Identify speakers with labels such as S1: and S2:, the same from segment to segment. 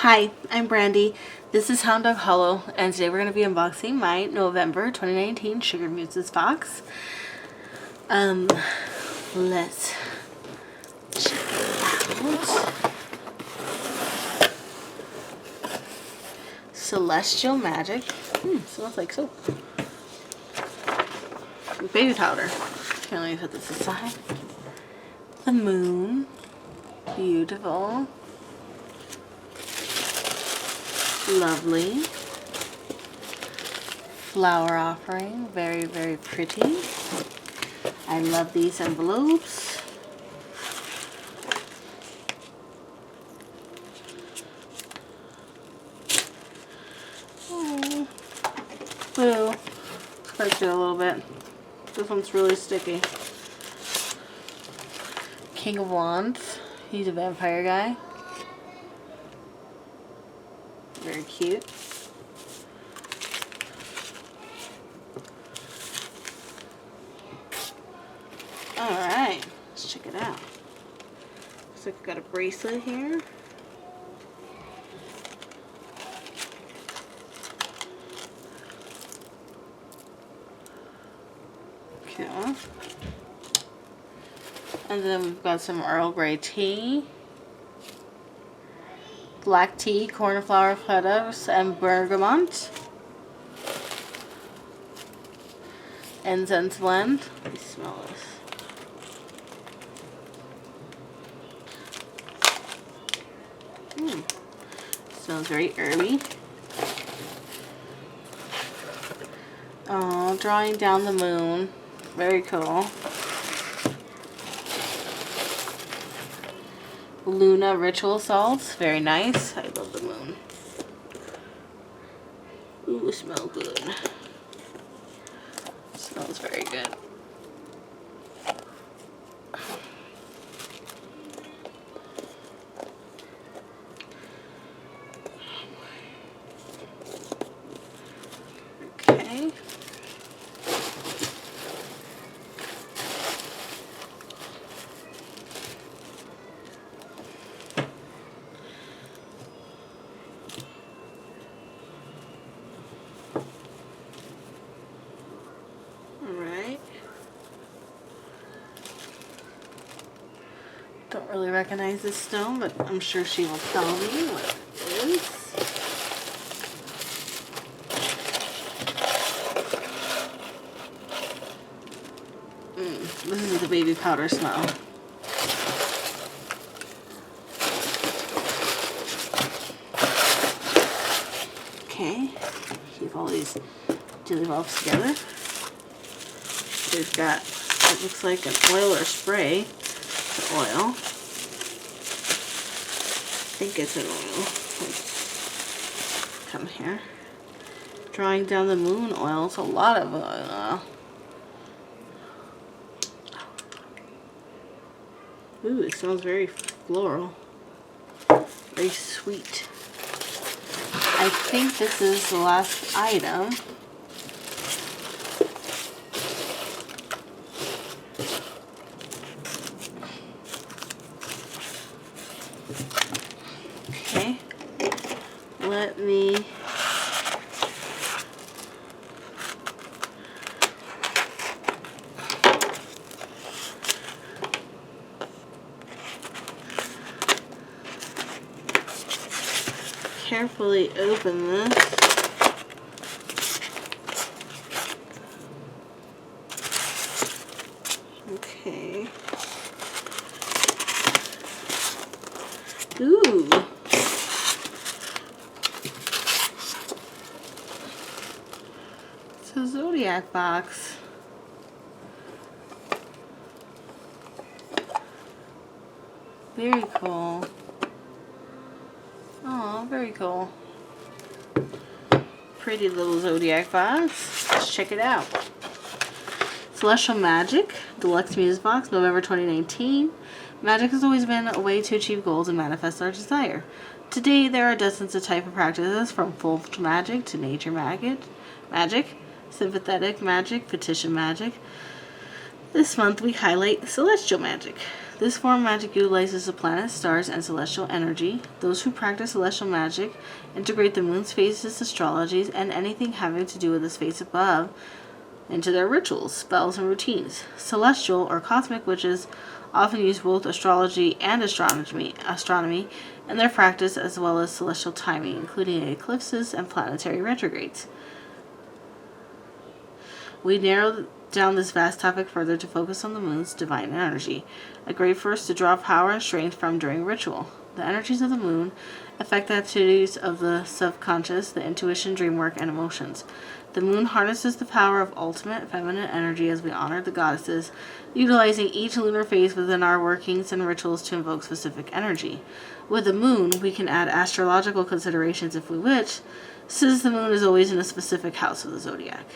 S1: Hi, I'm Brandy. This is Hound Dog Hollow, and today we're going to be unboxing my November 2019 SugarMuses box. Let's check it out. Celestial Magic. Smells like soap. Baby powder. Can't let me put this aside. The moon. Beautiful. Lovely. Flower offering. Very, very pretty. I love these envelopes. Oh, boo. Scratched it a little bit. This one's really sticky. King of Wands. He's a vampire guy. Very cute. Alright, let's check it out. Looks like I've got a bracelet here. Okay. And then we've got some Earl Grey tea. Black tea, cornflower petals, and bergamot. Incense blend. Let me smell this. Smells very herby. Oh, drawing down the moon. Very cool. Luna ritual salts. Very nice. I love the moon. Ooh, smells good. Smells very good. Okay. Alright. Don't really recognize this stone, but I'm sure she will tell me what it is. This is the baby powder smell. Okay, keep all these jelly balls together. We've got, it looks like an oil or spray. It's oil. I think it's an oil. Let's come here. Drawing down the moon oil. It's a lot of oil. Ooh, it smells very floral. Very sweet. I think this is the last item. Okay. Let me carefully open this. Okay. Ooh. It's a zodiac box. Very cool. Oh, very cool. Pretty little zodiac box. Let's check it out. Celestial Magic, Deluxe Muse Box, November 2019. Magic has always been a way to achieve goals and manifest our desire. Today, there are dozens of types of practices, from full magic to nature magic, sympathetic magic, petition magic. This month, we highlight celestial magic. This form of magic utilizes the planets, stars, and celestial energy. Those who practice celestial magic integrate the moon's phases, astrologies, and anything having to do with the space above into their rituals, spells, and routines. Celestial or cosmic witches often use both astrology and astronomy in their practice, as well as celestial timing, including eclipses and planetary retrogrades. We narrow down this vast topic further to focus on the moon's divine energy, a great force to draw power and strength from during ritual. The energies of the moon affect the activities of the subconscious, the intuition, dream work, and emotions. The moon harnesses the power of ultimate feminine energy as we honor the goddesses, utilizing each lunar phase within our workings and rituals to invoke specific energy. With the moon, we can add astrological considerations if we wish, since the moon is always in a specific house of the zodiac.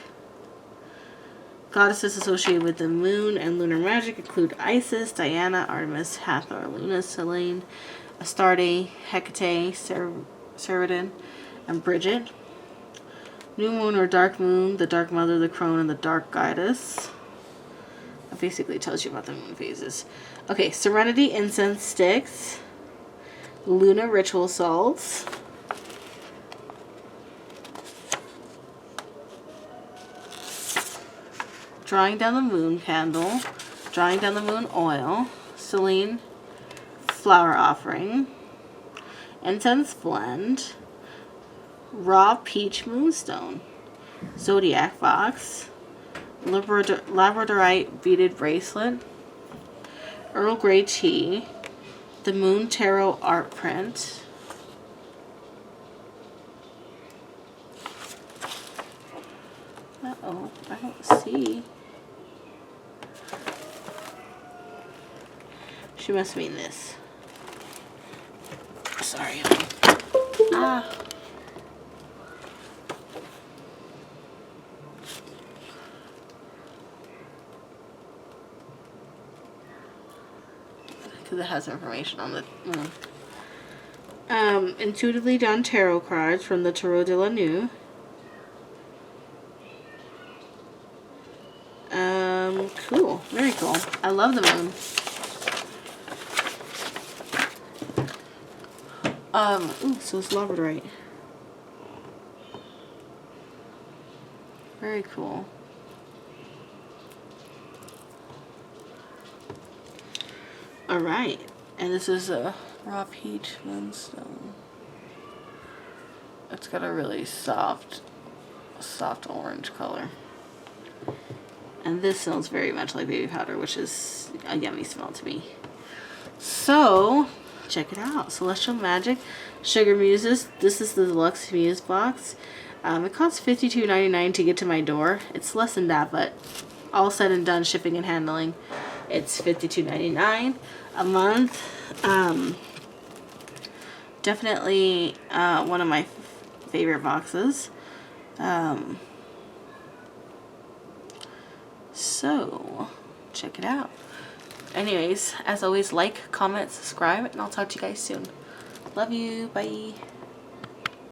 S1: Goddesses associated with the moon and lunar magic include Isis, Diana, Artemis, Hathor, Luna, Selene, Astarte, Hecate, Ceridin, and Bridget. New moon or dark moon, the dark mother, the crone, and the dark goddess. That basically tells you about the moon phases. Okay, serenity incense sticks, Luna ritual salts, drawing down the moon candle, drawing down the moon oil, Selene flower offering, incense blend, raw peach moonstone, zodiac box, labradorite beaded bracelet, Earl Grey tea, the moon tarot art print, uh-oh, I don't see. She must mean this. Sorry. Because it has information on the moon. Intuitively drawn tarot cards from the Tarot de la Nuit. Cool. Very cool. I love the moon. Ooh, so it's labradorite. Very cool. Alright, and this is a raw peach moonstone. It's got a really soft orange color. And this smells very much like baby powder, which is a yummy smell to me. So, check it out. Celestial Magic, SugarMuses. This is the deluxe muse box. It costs $52.99 to get to my door. It's less than that, but all said and done, shipping and handling, it's $52.99 a month. Definitely one of my favorite boxes. So, check it out. Anyways, as always, like, comment, subscribe, and I'll talk to you guys soon. Love you. Bye.